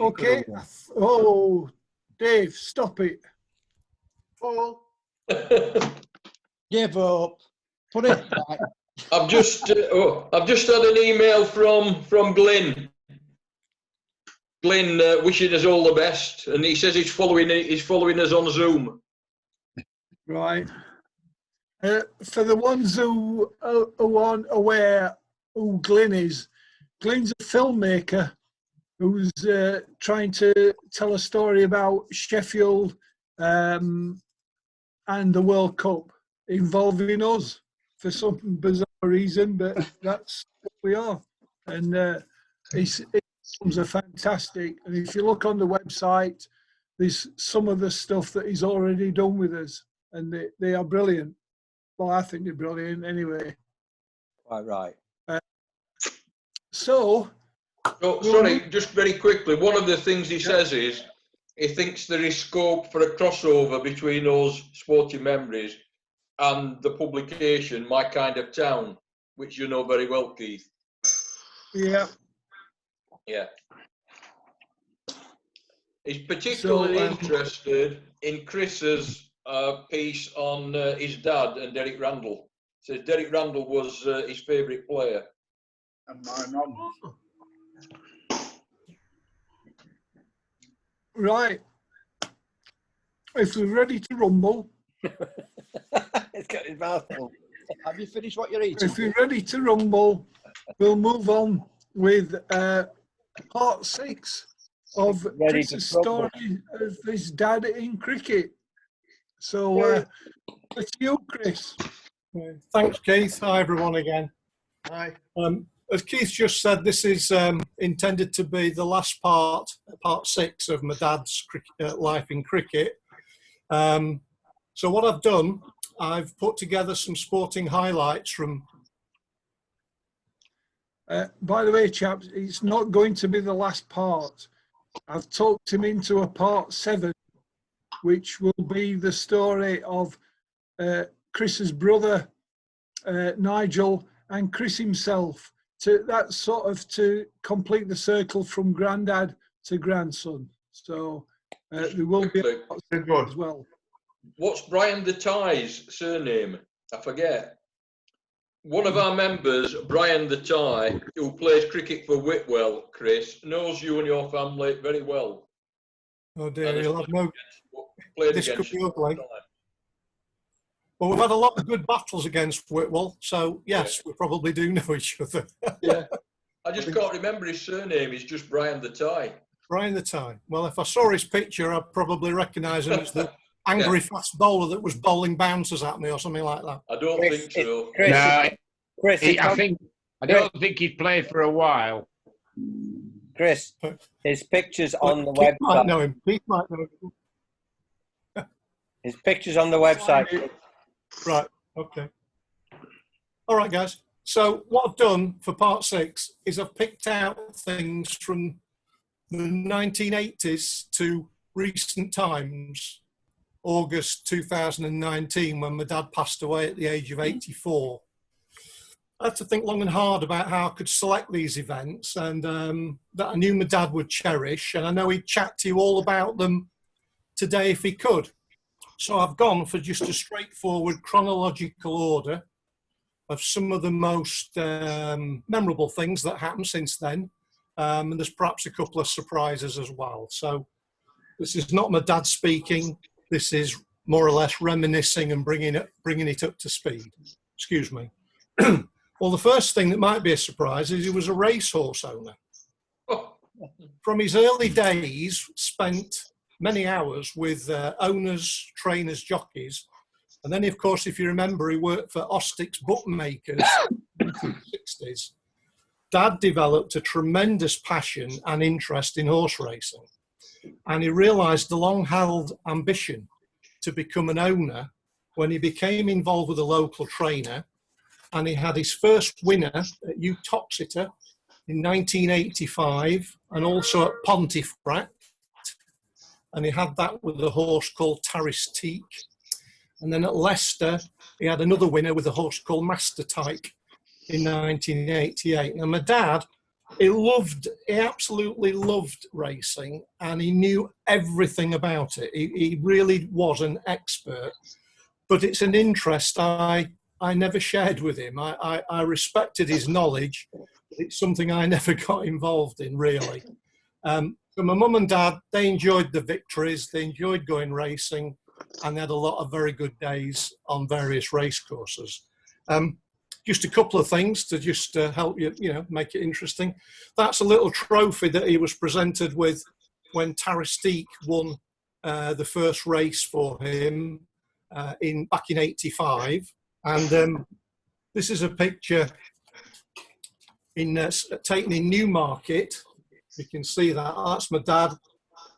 Okay. Oh, Dave, stop it. Paul. Give up. Put it back. I've just had an email from Glyn. Glyn wishing us all the best, and he says he's following us on Zoom. Right. For the ones who aren't aware who Glyn is, Glyn's a filmmaker who's trying to tell a story about Sheffield and the World Cup involving us for some bizarre reason, but that's what we are. And his films are fantastic. And if you look on the website, there's some of the stuff that he's already done with us, and they are brilliant. Well, I think they're brilliant anyway. Quite right. So, sorry, just very quickly, one of the things he says is he thinks there is scope for a crossover between us sporting memories and the publication My Kind of Town, which you know very well, Keith. Yeah. Yeah. He's particularly interested in Chris's piece on his dad and Derek Randall. Says Derek Randall was his favourite player. And my mum. Right. If we're ready to rumble. It's got his mouth full. Have you finished what you're eating? If we're ready to rumble, we'll move on with part 6 of Chris's story of his dad in cricket. So, it's you, Chris. Thanks, Keith. Hi, everyone, again. Hi. As Keith just said, this is intended to be the last part 6 of my dad's life in cricket. So what I've done, I've put together some sporting highlights from... By the way, chaps, it's not going to be the last part. I've talked him into a part 7, which will be the story of Chris's brother, Nigel, and Chris himself. That's sort of to complete the circle from granddad to grandson. So there will be as well. What's Brian the Tie's surname? I forget. One of our members, Brian the Tie, who plays cricket for Whitwell, Chris, knows you and your family very well. Oh dear, you'll have no... Played This against could be ugly. Well, we've had a lot of good battles against Whitwell, so yes, we probably do know each other. Yeah. I just can't remember his surname. He's just Brian the Tie. Brian the Tie. Well, if I saw his picture, I'd probably recognise him as the angry fast bowler that was bowling bouncers at me or something like that. I don't think so. I don't think he's played for a while. Chris, his picture's on the Keith website. might know him. Keith might know him. His picture's on the website. Right, okay. All right, guys. So what I've done for part 6 is I've picked out things from the 1980s to recent times, August 2019, when my dad passed away at the age of 84. I had to think long and hard about how I could select these events, and that I knew my dad would cherish, and I know he'd chat to you all about them today if he could. So I've gone for just a straightforward chronological order of some of the most memorable things that happened since then. And there's perhaps a couple of surprises as well. So this is not my dad speaking. This is more or less reminiscing and bringing it up to speed. Excuse me. Well, the first thing that might be a surprise is he was a racehorse owner. From his early days, spent many hours with owners, trainers, jockeys. And then, of course, if you remember, he worked for Ostix Bookmakers in the 60s. Dad developed a tremendous passion and interest in horse racing. And he realised the long-held ambition to become an owner when he became involved with a local trainer. And he had his first winner at Uttoxeter in 1985 and also at Pontefract. And he had that with a horse called Taristique. And then at Leicester, he had another winner with a horse called Master Tyke in 1988. And my dad he absolutely loved racing, and he knew everything about it. He really was an expert, but it's an interest I never shared with him. I respected his knowledge. It's something I never got involved in, really. So my mum and dad, they enjoyed the victories, they enjoyed going racing, and they had a lot of very good days on various race courses. Just a couple of things to just help you, make it interesting. That's a little trophy that he was presented with when Taristique won the first race for him back in '85. And this is a picture taken in Newmarket. You can see that. That's my dad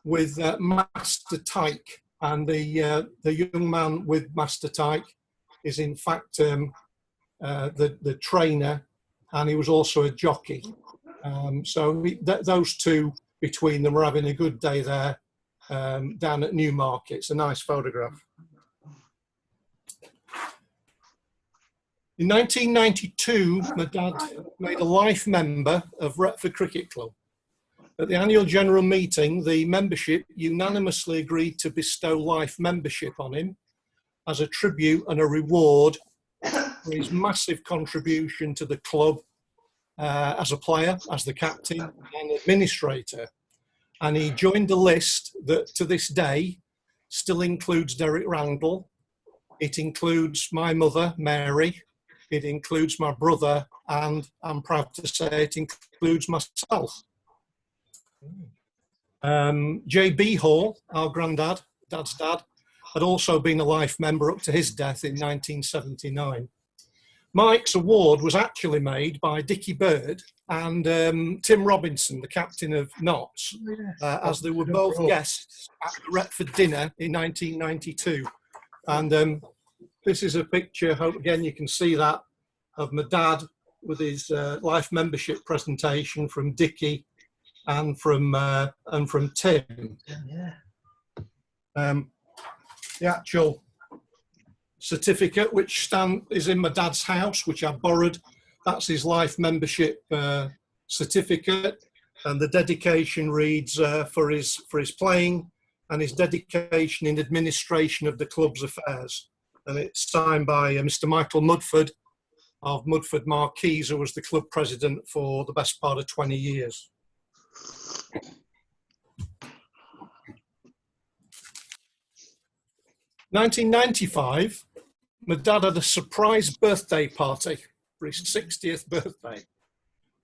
with Master Tyke, and the young man with Master Tyke is in fact the trainer, and he was also a jockey. So those two between them were having a good day there down at Newmarket. It's a nice photograph. In 1992, my dad made a life member of Retford Cricket Club. At the annual general meeting, the membership unanimously agreed to bestow life membership on him as a tribute and a reward for his massive contribution to the club as a player, as the captain and administrator. And he joined a list that to this day still includes Derek Randall. It includes my mother, Mary. It includes my brother, and I'm proud to say it includes myself. J.B. Hall, our granddad, Dad's dad, had also been a life member up to his death in 1979. Mike's award was actually made by Dickie Bird and Tim Robinson, the captain of Notts, as they were both guests at the Retford dinner in 1992. And this is a picture, hope again you can see that, of my dad with his life membership presentation from Dickie and from Tim. The actual certificate, which is in my dad's house, which I borrowed, that's his life membership certificate, and the dedication reads for his playing and his dedication in administration of the club's affairs, and it's signed by Mr. Michael Mudford of Mudford Marquees, who was the club president for the best part of 20 years. In 1995, my dad had a surprise birthday party for his 60th birthday.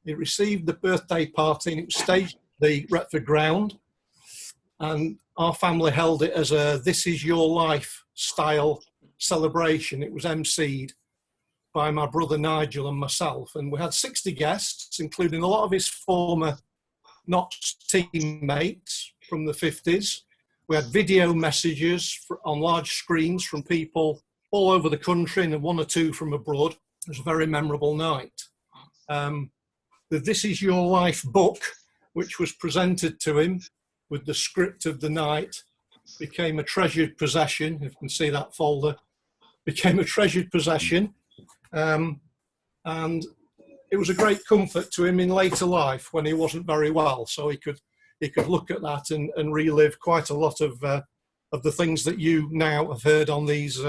He received the birthday party and it was staged at the Retford ground, and our family held it as a "This Is Your Life" style celebration. It was emceed by my brother Nigel and myself, and we had 60 guests, including a lot of his former Notts teammates from the 50s. We had video messages on large screens from people all over the country and one or two from abroad. It was a very memorable night. The This Is Your Life book, which was presented to him with the script of the night, became a treasured possession. If you can see that folder, became a treasured possession. And it was a great comfort to him in later life when he wasn't very well, so he could look at that and relive quite a lot of the things that you now have heard on these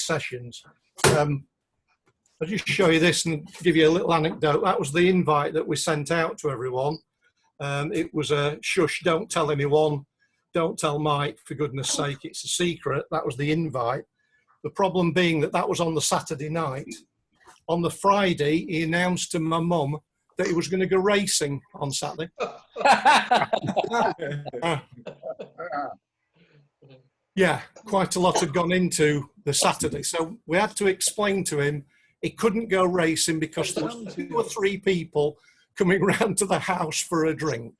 sessions. I'll just show you this and give you a little anecdote. That was the invite that we sent out to everyone. It was a shush, don't tell anyone, don't tell Mike, for goodness sake, it's a secret. That was the invite. The problem being that was on the Saturday night. On the Friday, he announced to my mum that he was going to go racing on Saturday. Yeah, quite a lot had gone into the Saturday. So we had to explain to him he couldn't go racing because there was 2 or 3 people coming round to the house for a drink.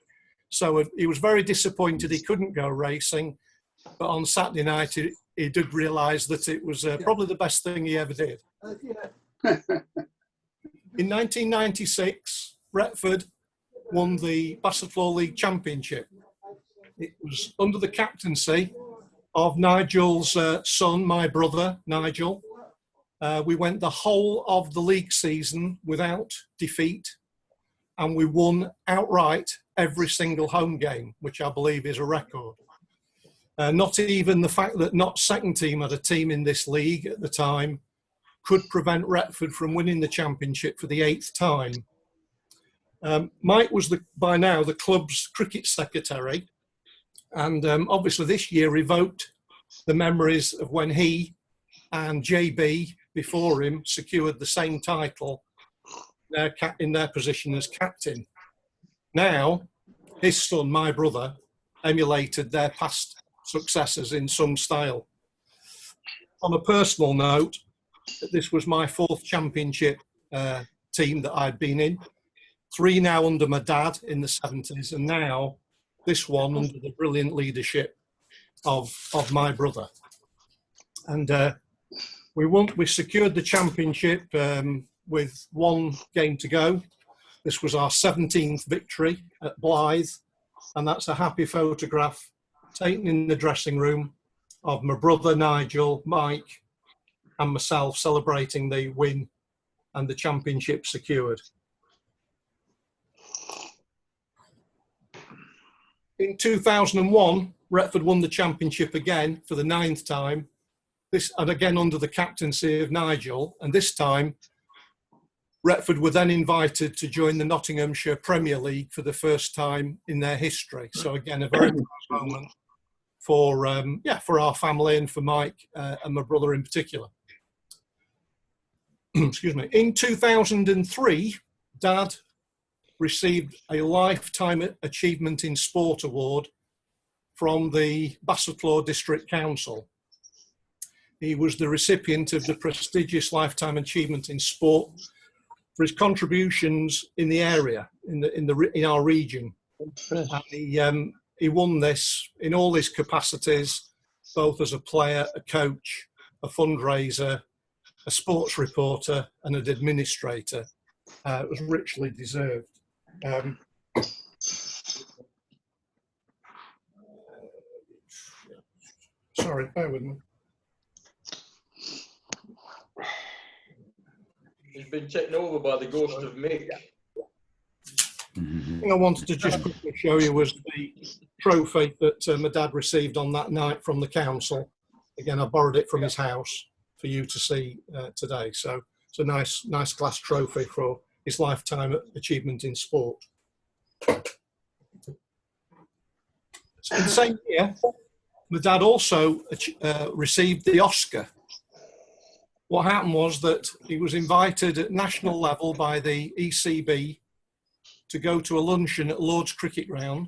So he was very disappointed he couldn't go racing. But on Saturday night, he did realise that it was probably the best thing he ever did. In 1996, Retford won the Bassett-Floor League Championship. It was under the captaincy of Nigel's son, my brother, Nigel. We went the whole of the league season without defeat. and we won outright every single home game, which I believe is a record. Not even the fact that not second team had a team in this league at the time could prevent Retford from winning the championship for the 8th time. Mike was by now the club's cricket secretary, and obviously this year evoked the memories of when he and JB before him secured the same title in their position as captain. Now, his son, my brother, emulated their past successes in some style. On a personal note, this was my 4th championship team that I'd been in. 3 now under my dad in the 70s, and now this one under the brilliant leadership of my brother. And we secured the championship with 1 game to go. This was our 17th victory at Blythe, and that's a happy photograph taken in the dressing room of my brother Nigel, Mike, and myself celebrating the win and the championship secured. In 2001, Retford won the championship again for the 9th time, and again under the captaincy of Nigel, and this time Retford were then invited to join the Nottinghamshire Premier League for the first time in their history. So again, a very proud moment for our family and for Mike and my brother in particular. Excuse me. In 2003, Dad received a Lifetime Achievement in Sport Award from the Bassetlaw District Council. He was the recipient of the prestigious Lifetime Achievement in Sport for his contributions in the area, in our region. And he won this in all his capacities, both as a player, a coach, a fundraiser, a sports reporter, and an administrator. It was richly deserved. Sorry, bear with me. He's been taken over by the ghost of Mick. The thing I wanted to just quickly show you was the trophy that my dad received on that night from the council. Again, I borrowed it from his house for you to see today. So it's a nice glass trophy for his Lifetime Achievement in Sport. So in the same year, my dad also received the Oscar. What happened was that he was invited at national level by the ECB to go to a luncheon at Lord's Cricket Ground,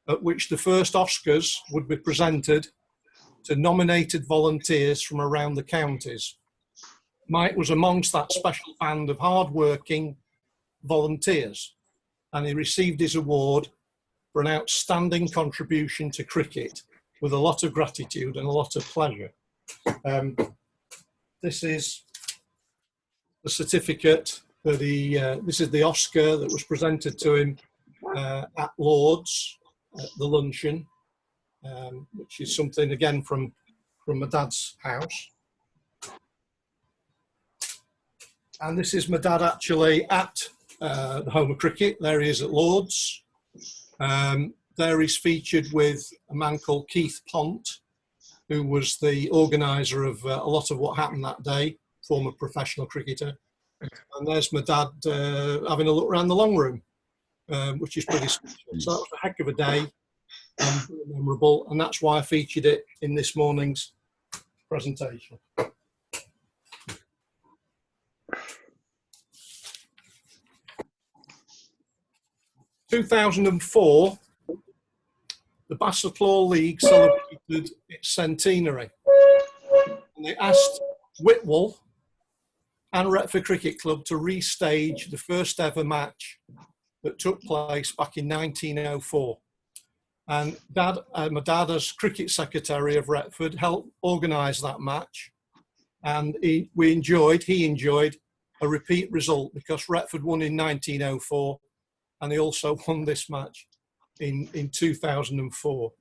at which the first Oscars would be presented to nominated volunteers from around the counties. Mike was amongst that special band of hard-working volunteers, and he received his award for an outstanding contribution to cricket with a lot of gratitude and a lot of pleasure. This is the certificate that this is the Oscar that was presented to him at Lord's, at the luncheon, which is something, again, from my dad's house. And this is my dad actually at the home of cricket. There he is at Lord's. There he's featured with a man called Keith Pont, who was the organiser of a lot of what happened that day, former professional cricketer. And there's my dad having a look around the long room, which is pretty special. So that was a heck of a day, very memorable, and that's why I featured it in this morning's presentation. In 2004, the Bassetlaw League celebrated its centenary, and they asked Whitwell and Retford Cricket Club to restage the first ever match that took place back in 1904. And my dad, as cricket secretary of Retford, helped organise that match, and he enjoyed a repeat result because Retford won in 1904, and he also won this match in 2004.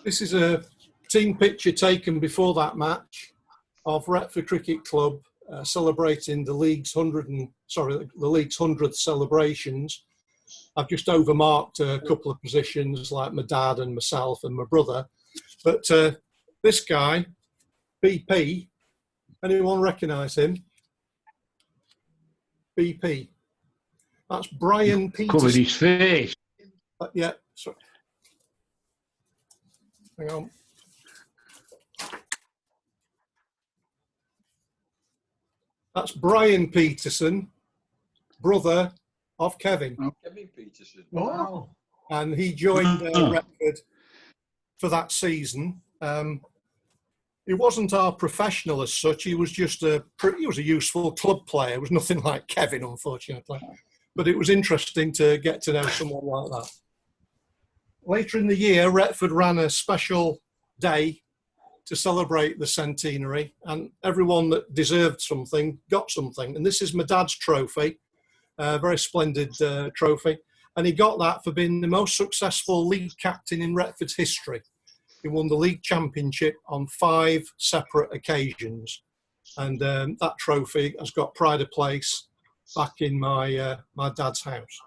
This is a team picture taken before that match of Retford Cricket Club celebrating the league's the league's 100th celebrations. I've just overmarked a couple of positions, like my dad and myself and my brother. But this guy, BP, anyone recognise him? BP. That's Brian Covered Peterson. his face. Yeah, sorry. Hang on. That's Brian Peterson, brother of Kevin. Kevin Peterson. Wow. And he joined Retford for that season. He wasn't our professional as such. He was just he was a useful club player. It was nothing like Kevin, unfortunately. But it was interesting to get to know someone like that. Later in the year, Retford ran a special day to celebrate the centenary, and everyone that deserved something got something. And this is my dad's trophy, a very splendid trophy. And he got that for being the most successful league captain in Retford's history. He won the league championship on 5 separate occasions. And that trophy has got pride of place back in my dad's house.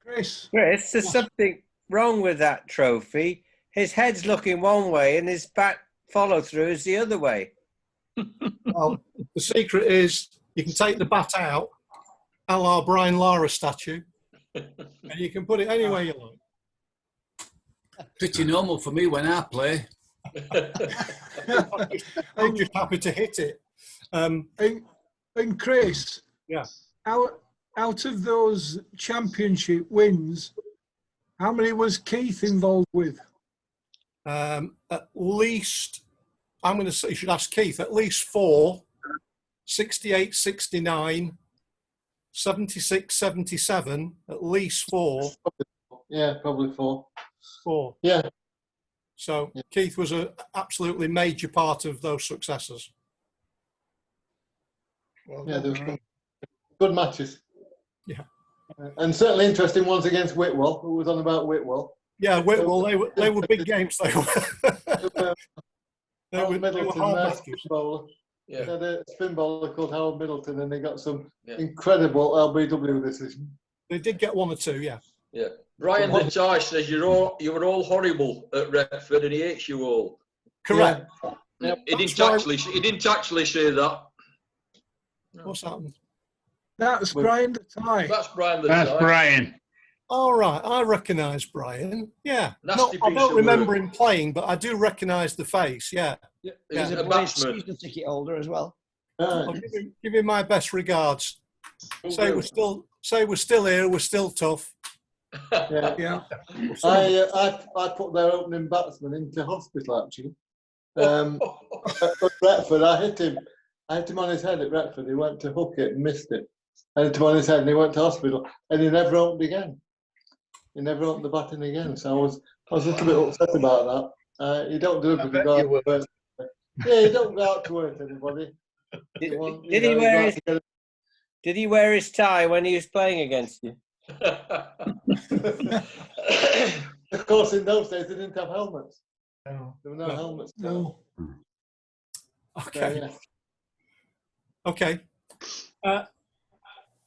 Chris. Chris, there's something wrong with that trophy. His head's looking one way and his back follow through is the other way. Well, the secret is you can take the bat out, a la Brian Lara statue, and you can put it anywhere you like. Pretty normal for me when I play. I'm just happy to hit it. And Chris, Yeah. out of those championship wins, how many was Keith involved with? At least, I'm going to say, you should ask Keith, at least 4, 68, 69, 76, 77, at least 4. Yeah, probably 4. 4. Yeah. So Keith was an absolutely major part of those successes. Well, Yeah, there was good matches. Yeah. And certainly interesting ones against Whitwell. Who was on about Whitwell? Yeah, Whitwell, they were big games. They were. Howard they were Middleton, hard nice matches. spin bowler. They Yeah. had a spin bowler called Howard Middleton, and they got some Yeah. incredible LBW this season. They did get 1 or 2, yeah. Yeah. Brian the Tie says you were all horrible at Retford and he hates you all. Correct. Yeah. He That's didn't actually say that. What's happened? That's Brian the Tie. That's Brian the That's Tie. Brian. All right, I recognise Brian. Yeah. Nasty I piece don't of remember work. him playing, but I do recognise the face, yeah. He He's was a a Blade batsman. season ticket holder as well. I'll give him my best regards. Say we're still here, we're still tough. Yeah. Yeah. I put their opening batsman into hospital actually. At Retford, I hit him on his head at Retford. He went to hook it and missed it. I hit him on his head and he went to hospital and he never opened again. He never opened the batting again. So I was a little bit upset about that. You don't do it because you go out to work. Yeah, you don't go out to work anybody. Did he wear his tie when he was playing against you? Of course, in those days they didn't have helmets. No. There were no helmets. No. Okay. Yeah. Okay.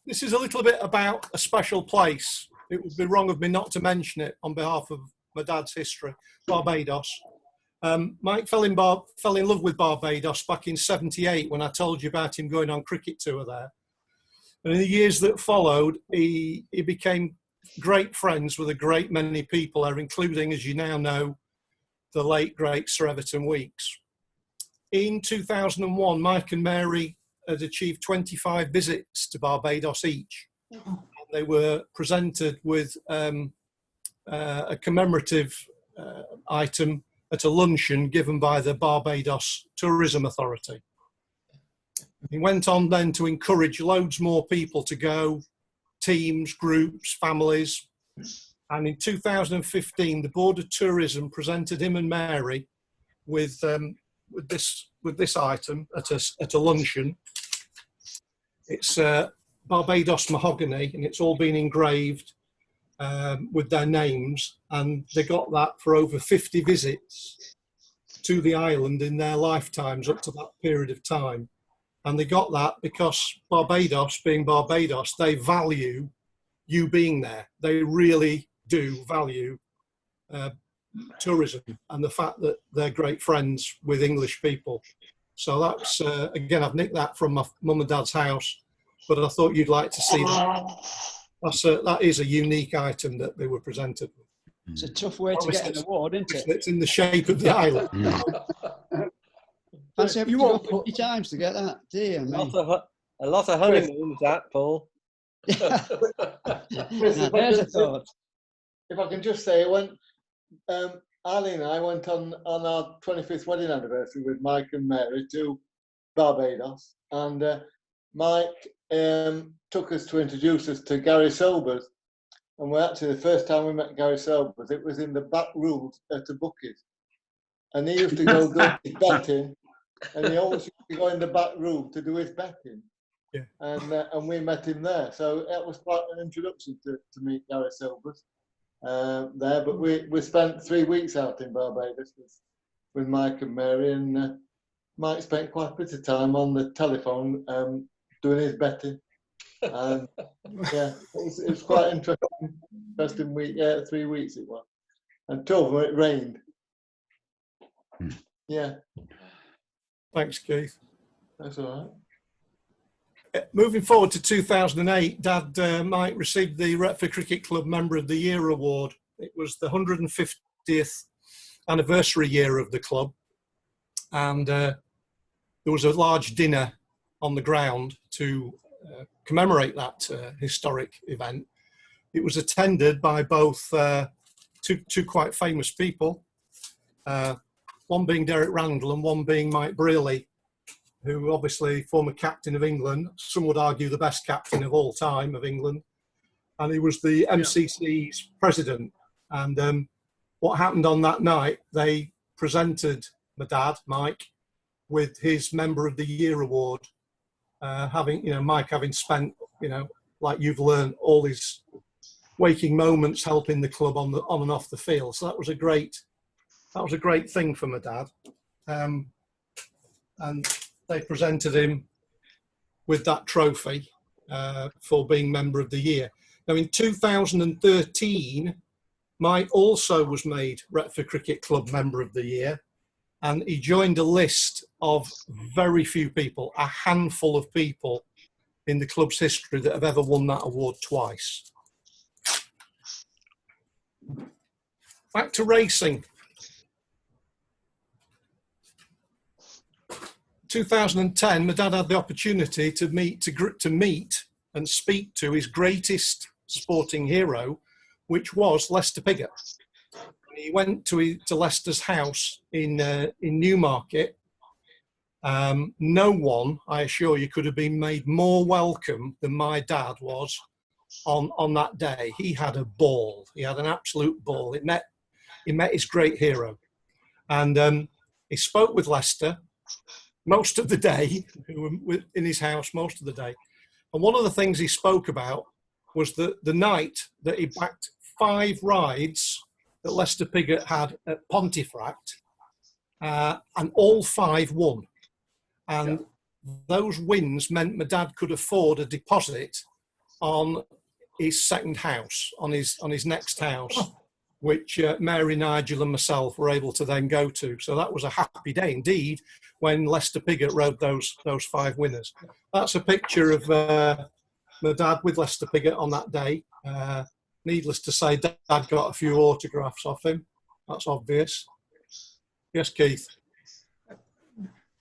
This is a little bit about a special place. It would be wrong of me not to mention it on behalf of my dad's history, Barbados. Mike fell in love with Barbados back in '78 when I told you about him going on cricket tour there. And in the years that followed, he became great friends with a great many people there, including, as you now know, the late, great Sir Everton Weekes. In 2001, Mike and Mary had achieved 25 visits to Barbados each. They were presented with a commemorative item at a luncheon given by the Barbados Tourism Authority. He went on then to encourage loads more people to go, teams, groups, families. And in 2015, the Board of Tourism presented him and Mary with this item at a luncheon. It's Barbados mahogany, and it's all been engraved with their names. And they got that for over 50 visits to the island in their lifetimes up to that period of time. And they got that because Barbados, being Barbados, they value you being there. They really do value tourism and the fact that they're great friends with English people. So that's, again, I've nicked that from my mum and dad's house, but I thought you'd like to see that. That is a unique item that they were presented with. It's a tough way to get an award, isn't it? It's in the shape of the island. Fancy having You to go won't 50 times to get that. Dear me. A lot of honeymoons, that, Paul. Now, there's a thought. If I can just say, when Ali and I went on our 25th wedding anniversary with Mike and Mary to Barbados, and Mike took us to introduce us to Gary Sobers. And we're actually, the first time we met Gary Sobers, it was in the back rooms at a bookies. And he used to go do his betting, and he always used to go in the back room to do his betting. Yeah. And we met him there. So that was quite an introduction to meet Gary Sobers there. But we spent 3 weeks out in Barbados with Mike and Mary, and Mike spent quite a bit of time on the telephone doing his betting. And yeah, it was quite interesting week. Yeah, 3 weeks it was, and 2 of them it rained. Yeah, Thanks, Keith. that's all Moving forward to 2008, Dad, Mike received the Retford Cricket Club Member of the Year award. It was the 150th anniversary year of the club, and there was a large dinner on the ground to commemorate that historic event. It was attended by both two quite famous people, one being Derek Randall and one being Mike Brearley, who obviously former captain of England, some would argue the best captain of all time of England, and he was the MCC's president. And what happened on that night, they presented my dad, Mike, with his Member of the Year award, Mike having spent, like you've learned, all his waking moments helping the club on and off the field. So that was a great thing for my dad. And they presented him with that trophy for being Member of the Year. Now in 2013, Mike also was made Retford Cricket Club Member of the Year, and he joined a list of very few people, a handful of people in the club's history that have ever won that award twice. Back to racing. 2010, my dad had the opportunity to meet and speak to his greatest sporting hero, which was Lester Piggott. He went to Lester's house in Newmarket. No one, I assure you, could have been made more welcome than my dad was on that day. He had a ball. He had an absolute ball. He met his great hero. And he spoke with Lester most of the day, who were in his house most of the day. And one of the things he spoke about was the night that he backed 5 rides that Lester Piggott had at Pontefract, and all 5 won. And those wins meant my dad could afford a deposit on his second house, on his next house, which Mary, Nigel and myself were able to then go to. So that was a happy day indeed when Lester Piggott rode those 5 winners. That's a picture of my dad with Lester Piggott on that day. Needless to say, Dad got a few autographs off him. That's obvious. Yes, Keith.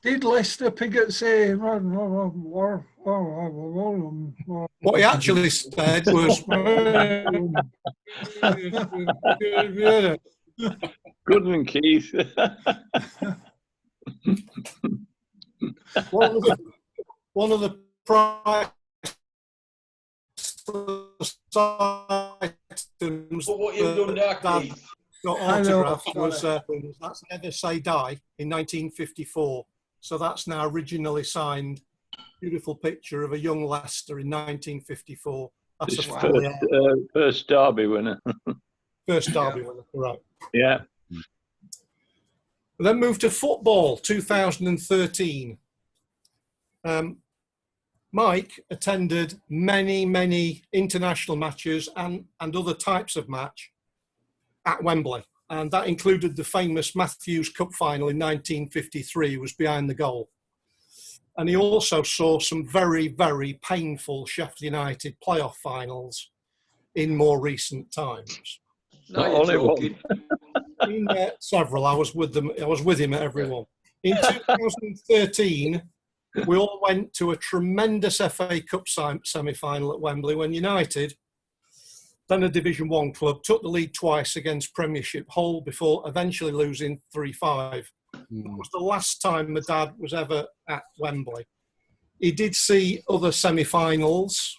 Did Lester Piggott say? What he actually said was, Good one, Keith. one of the prize items What you've done there, Dad Keith. got autographed was that's Never Say Die in 1954. So that's now originally signed. Beautiful picture of a young Lester in 1954. That's His a first Derby winner. first Derby winner, right? Yeah. We then moved to football, 2013. Mike attended many international matches and other types of match at Wembley. And that included the famous Matthews Cup final in 1953, he was behind the goal. And he also saw some very, very painful Sheffield United playoff finals in more recent times. Now Not you're only one. talking. In several, I was with him at every one. In 2013, we all went to a tremendous FA Cup semi-final at Wembley when United, then a Division 1 club, took the lead twice against Premiership Hull before eventually losing 3-5. That was the last time my dad was ever at Wembley. He did see other semi-finals.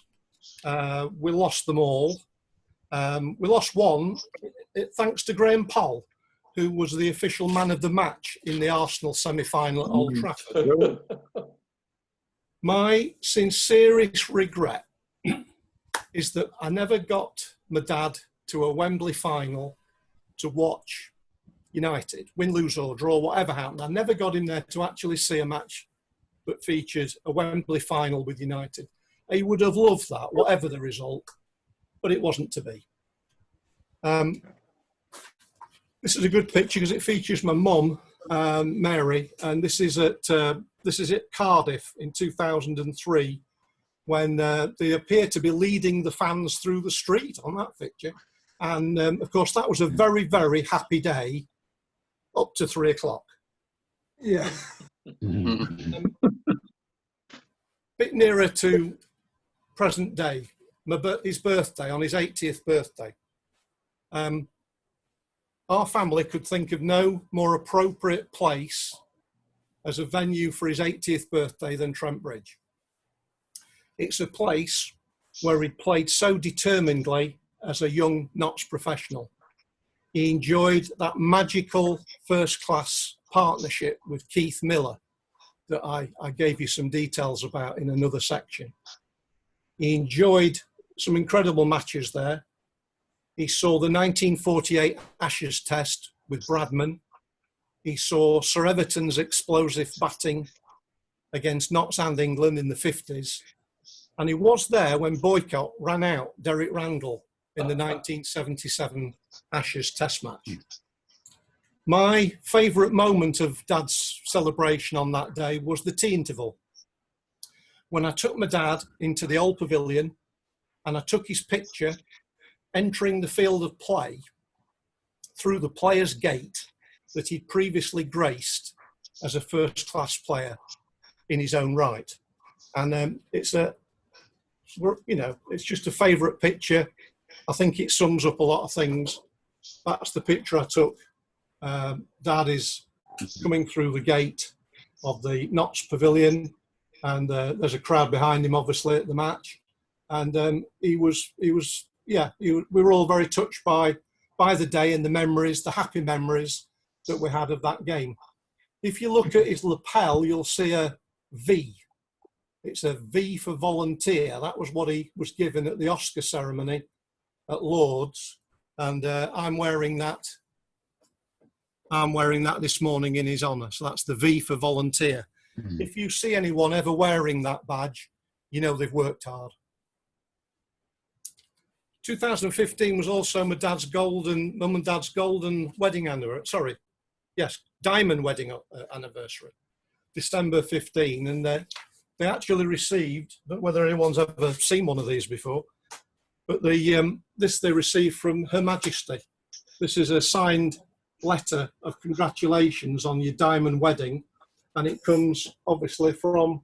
We lost them all. We lost one thanks to Graham Poll, who was the official man of the match in the Arsenal semi-final at Old Trafford. My sincerest regret is that I never got my dad to a Wembley final to watch United, win, lose or draw, whatever happened. I never got him there to actually see a match that featured a Wembley final with United. He would have loved that, whatever the result, but it wasn't to be. This is a good picture because it features my mum, Mary, and this is at Cardiff in 2003, when they appear to be leading the fans through the street on that picture. And of course, that was a very, very happy day up to 3 o'clock. Yeah. Bit nearer to present day, his birthday, on his 80th birthday. Our family could think of no more appropriate place as a venue for his 80th birthday than Trent Bridge. It's a place where he played so determinedly as a young Notts professional. He enjoyed that magical first-class partnership with Keith Miller that I gave you some details about in another section. He enjoyed some incredible matches there. He saw the 1948 Ashes Test with Bradman. He saw Sir Everton's explosive batting against Notts and England in the 50s. And he was there when Boycott ran out Derek Randall in the 1977 Ashes Test match. My favourite moment of Dad's celebration on that day was the tea interval. When I took my dad into the old pavilion and I took his picture entering the field of play through the player's gate that he'd previously graced as a first-class player in his own right. And it's just a favourite picture. I think it sums up a lot of things. That's the picture I took. Dad is coming through the gate of the Notts Pavilion, and there's a crowd behind him, obviously, at the match. And we were all very touched by the day and the memories, the happy memories that we had of that game. If you look at his lapel, you'll see a V. It's a V for volunteer. That was what he was given at the Oscar ceremony at Lord's, and I'm wearing that this morning in his honour. So that's the V for volunteer. Mm-hmm. If you see anyone ever wearing that badge, you know they've worked hard. 2015 was also mum and dad's golden wedding anniversary. Diamond wedding anniversary, December 15, and they actually received, I don't know whether anyone's ever seen one of these before, but this they received from Her Majesty. This is a signed letter of congratulations on your diamond wedding, and it comes obviously from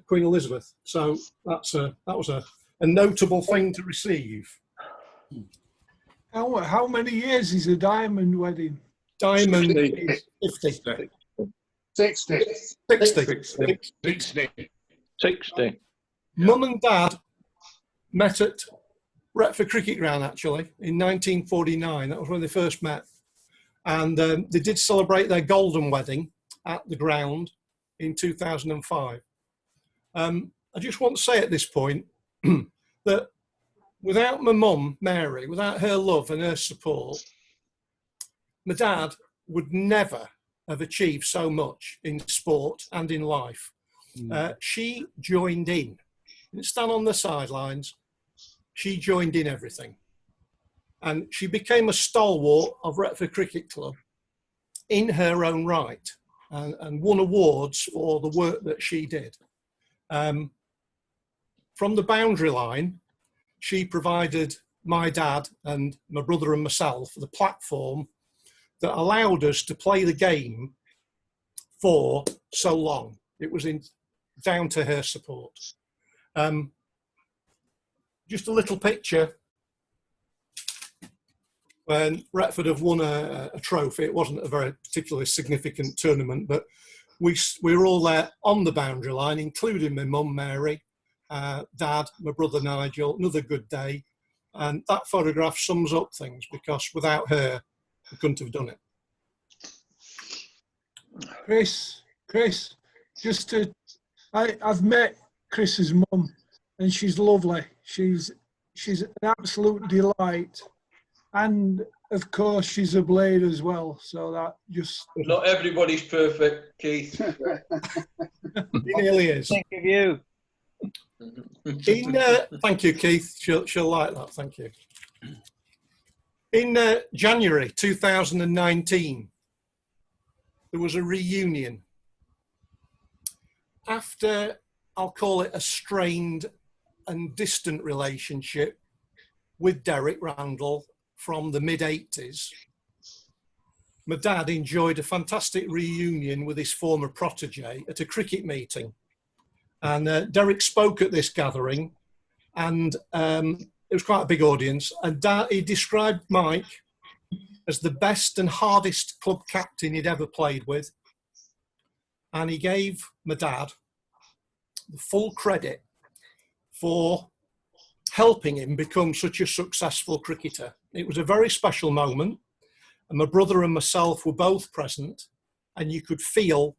Queen Elizabeth. So that was a notable thing to receive. How many years is a diamond wedding? Diamond is 50. 60. 60. Mum and Dad met at Retford Cricket Ground, actually, in 1949. That was when they first met. And they did celebrate their golden wedding at the ground in 2005. I just want to say at this point that without my mum, Mary, without her love and her support, my dad would never have achieved so much in sport and in life. She joined in. Didn't stand on the sidelines. She joined in everything. And she became a stalwart of Retford Cricket Club in her own right, and won awards for the work that she did. From the boundary line, she provided my dad and my brother and myself the platform that allowed us to play the game for so long. It was down to her support. Just a little picture when Retford have won a trophy. It wasn't a very particularly significant tournament, but we were all there on the boundary line, including my mum, Mary, Dad, my brother Nigel. Another good day. And that photograph sums up things, because without her, we couldn't have done it. Chris, I've met Chris's mum, and she's lovely. She's an absolute delight. And of course, she's a blade as well. So that just... Not everybody's perfect, Keith. He nearly is. Think of you. Thank you, Keith. She'll like that. Thank you. In January 2019, there was a reunion. After, I'll call it a strained and distant relationship with Derek Randall from the mid-80s, my dad enjoyed a fantastic reunion with his former protege at a cricket meeting. And Derek spoke at this gathering, and it was quite a big audience. And he described Mike as the best and hardest club captain he'd ever played with. And he gave my dad the full credit for helping him become such a successful cricketer. It was a very special moment, and my brother and myself were both present, and you could feel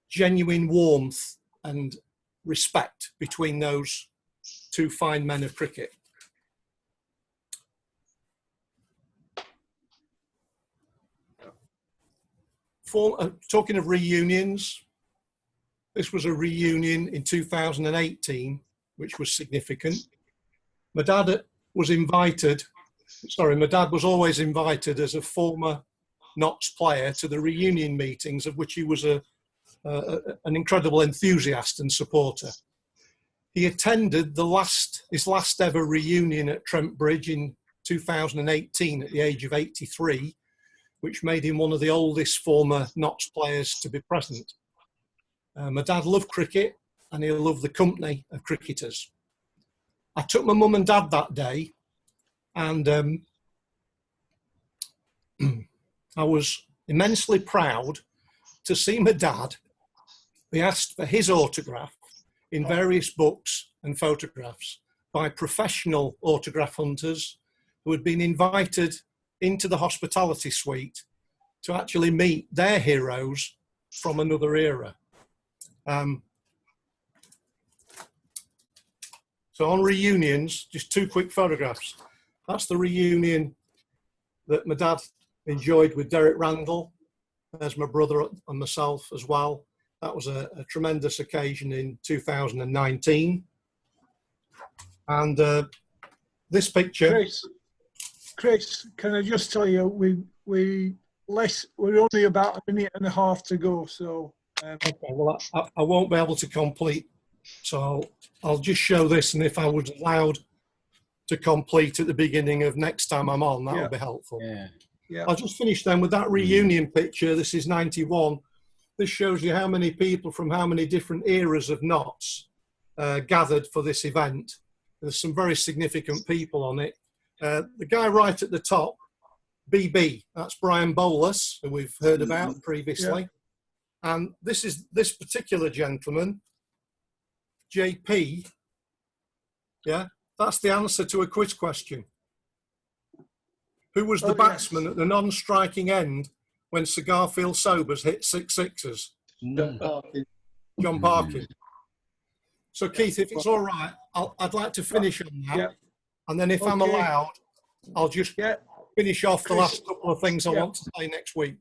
genuine warmth and respect between those two fine men of cricket. Talking of reunions, this was a reunion in 2018, which was significant. My dad was always invited as a former Notts player to the reunion meetings, of which he was an incredible enthusiast and supporter. He attended his last ever reunion at Trent Bridge in 2018 at the age of 83, which made him one of the oldest former Notts players to be present. My dad loved cricket, and he loved the company of cricketers. I took my mum and dad that day, and I was immensely proud to see my dad be asked for his autograph in various books and photographs by professional autograph hunters who had been invited into the hospitality suite to actually meet their heroes from another era. So on reunions, just two quick photographs. That's the reunion that my dad enjoyed with Derek Randall. There's my brother and myself as well. That was a tremendous occasion in 2019. And this picture... Chris, can I just tell you, we're only about a minute and a half to go, so... Okay, well, I won't be able to complete, so I'll just show this, and if I was allowed to complete at the beginning of next time I'm on, that would be helpful. Yeah. I'll just finish then with that reunion picture. This is 91. This shows you how many people from how many different eras of Notts gathered for this event. There's some very significant people on it. The guy right at the top, BB, that's Brian Bolus, who we've heard about previously. And this particular gentleman, JP, that's the answer to a quiz question. Who was the batsman at the non-striking end when Sir Garfield Sobers hit 6 sixes? John Parkin. So Keith, if it's all right, I'd like to finish on that. And then if I'm allowed, I'll just finish off the last couple of things I want to say next week.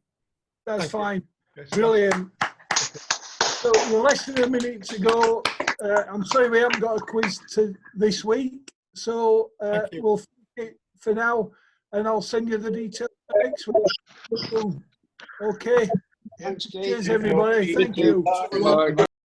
That's fine. Brilliant. So we're less than a minute to go. I'm sorry we haven't got a quiz this week. So Thank you. we'll finish it for now, and I'll send you the details next week. Okay. Thanks, Keith. Cheers, everybody. Thank you. Bye.